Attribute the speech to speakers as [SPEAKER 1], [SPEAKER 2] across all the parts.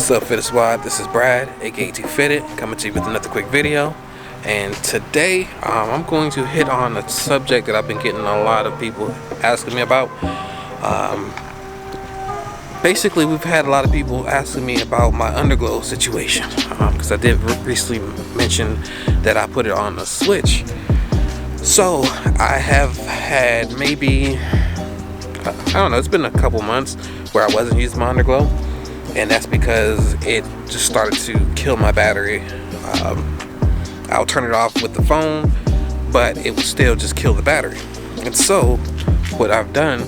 [SPEAKER 1] What's up, Fitted Squad? This is Brad, aka T Fitted, coming to you with another quick video. And today, I'm going to hit on a subject that I've been getting a lot of people asking me about. Basically, we've had a lot of people asking me about my Underglow situation, because I did recently mention that I put it on a switch. So I have had maybe, I don't know, it's been a couple months where I wasn't using my Underglow, and that's because it just started to kill my battery. I'll turn it off with the phone, but it will still just kill the battery. And so what I've done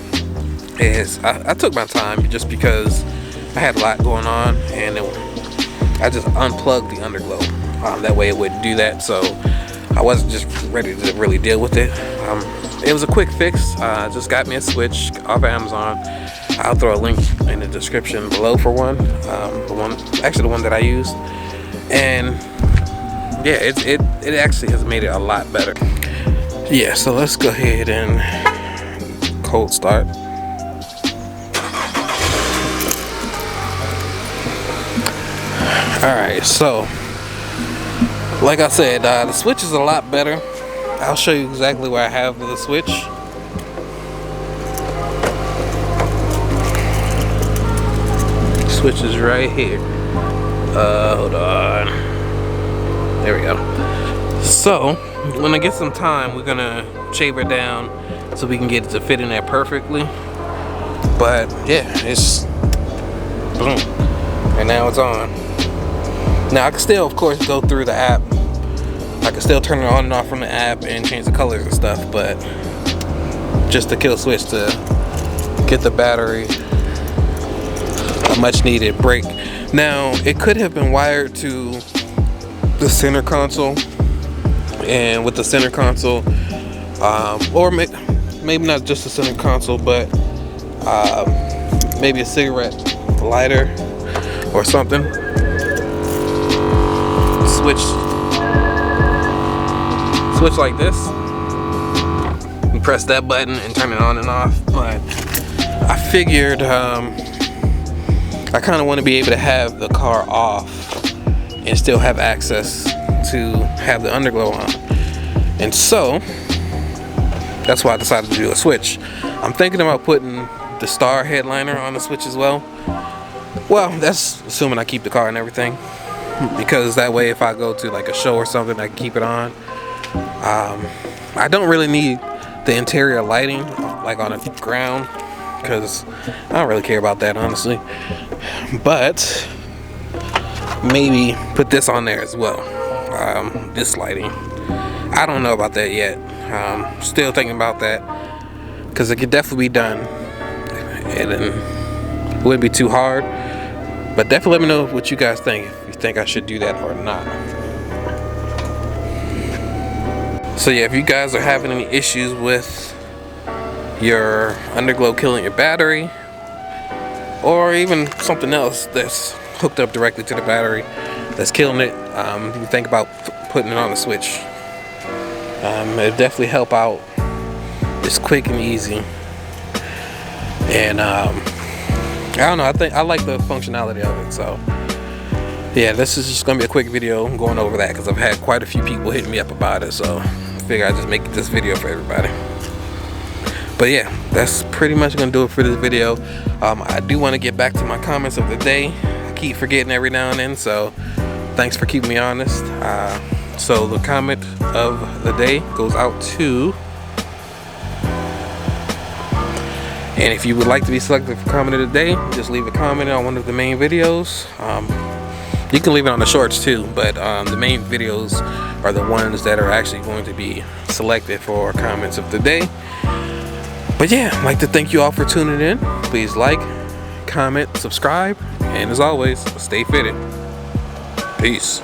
[SPEAKER 1] is I took my time, just because I had a lot going on, and I just unplugged the Underglow. That way it wouldn't do that, so I wasn't just ready to really deal with it. It was a quick fix. I just got me a switch off Amazon. I'll throw a link in the description below for one. The one that I used, and yeah, it actually has made it a lot better. Yeah, so let's go ahead and cold start. Alright, so like I said, the switch is a lot better. I'll show you exactly where I have the switch. Switch is right here. Hold on. There we go. So when I get some time, we're gonna shave it down so we can get it to fit in there perfectly. But yeah, it's boom, and now it's on. Now I can still, of course, go through the app. I can still turn it on and off from the app and change the colors and stuff, but just the kill switch to get the battery a much needed break. Now it could have been wired to the center console, and with the center console, or maybe not just the center console, but maybe a cigarette lighter or something. Switch like this. You press that button and turn it on and off. But I figured I kind of want to be able to have the car off and still have access to have the Underglow on. And so that's why I decided to do a switch. I'm thinking about putting the star headliner on the switch as well. Well, that's assuming I keep the car and everything, because that way if I go to like a show or something, I can keep it on. I don't really need the interior lighting like on the ground, because I don't really care about that, honestly. But maybe put this on there as well, this lighting. I don't know about that yet. Still thinking about that, because it could definitely be done, and it wouldn't be too hard. But definitely let me know what you guys think, if you think I should do that or not. So yeah, if you guys are having any issues with your Underglow killing your battery, or even something else that's hooked up directly to the battery that's killing it, you can think about putting it on a switch. It'll definitely help out. It's quick and easy, and I don't know, I like the functionality of it. So yeah, this is just gonna be a quick video going over that, because I've had quite a few people hitting me up about it, so I figure I'd just make this video for everybody. But yeah, that's pretty much gonna do it for this video. I do want to get back to my comments of the day. I keep forgetting every now and then, so thanks for keeping me honest. So the comment of the day goes out to, and if you would like to be selected for comment of the day, just leave a comment on one of the main videos. You can leave it on the shorts too, but the main videos are the ones that are actually going to be selected for comments of the day. But yeah, I'd like to thank you all for tuning in. Please like, comment, subscribe, and as always, stay fitted. Peace.